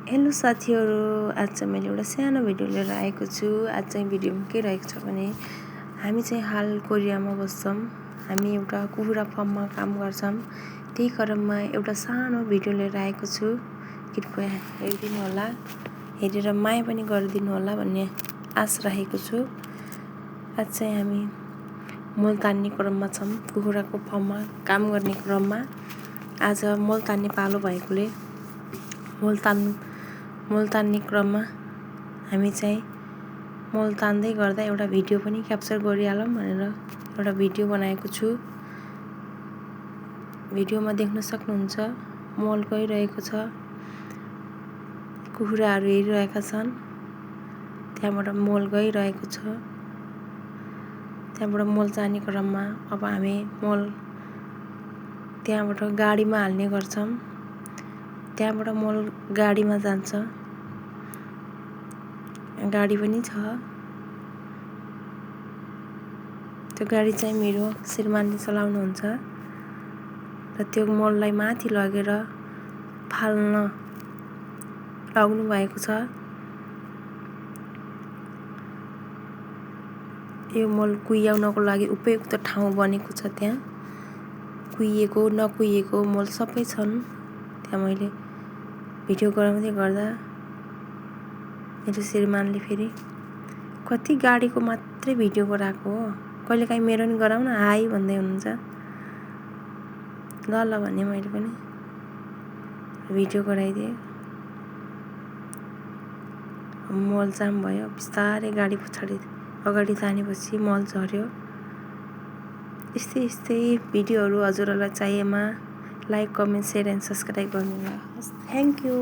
Hello साथीहरू, आज चाहिँ मैले एउटा सानो भिडियो लिएर आएको छु। आज चाहिँ भिडियोमा के रहेको छ भने हामी चाहिँ हाल कोरियामा बस्छौँ। हामी एउटा कुखुरा फर्ममा काम गर्छौँ। त्यही क्रममा एउटा सानो भिडियो लिएर आएको छु। कृपया हेरिदिनु होला, हेरेर माया पनि गरिदिनु होला भन्ने आश राखेको छु। आज चाहिँ हामी मल तान्ने क्रममा छौँ। कुखुराको फर्ममा काम गर्ने क्रममा आज मल तान्ने पालो भएकोले मल तान्ने क्रममा हामी चाहिँ मल तान्दै गर्दा एउटा भिडियो पनि क्याप्चर गरिहालौँ भनेर एउटा भिडियो बनाएको छु। भिडियोमा देख्न सक्नुहुन्छ मल गइरहेको छ, कुखुराहरू हेरिरहेका छन्। त्यहाँबाट मल गइरहेको छ। त्यहाँबाट मल जाने क्रममा अब हामी मल त्यहाँबाट गाडीमा हाल्ने गर्छौँ। त्यहाँबाट मल गाडीमा जान्छ। गाडी पनि छ। त्यो गाडी चाहिँ मेरो श्रीमानले चलाउनुहुन्छ र त्यो मललाई माथि लगेर फाल्न लाग्नु भएको छ। यो मल कुहियाउनको लागि उपयुक्त ठाउँ बनेको छ। त्यहाँ कुहिएको नकुहिएको मल सबै छन्। त्यहाँ मैले भिडियो गराउँदै गर्दा मेरो श्रीमानले फेरि कति गाडीको मात्रै भिडियो गराएको हो, कहिलेकाहीँ मेरो नि गराउन हाई भन्दै हुनुहुन्छ। ल ल भने मैले पनि भिडियो गराइदिएँ। मल जाम भयो। बिस्तारै गाडी पछाडि अगाडि जानेपछि मल झऱ्यो। यस्तै भिडियोहरू हजुरहरूलाई चाहिएमा like, comment, share and subscribe गर्नुहोला। Thank you.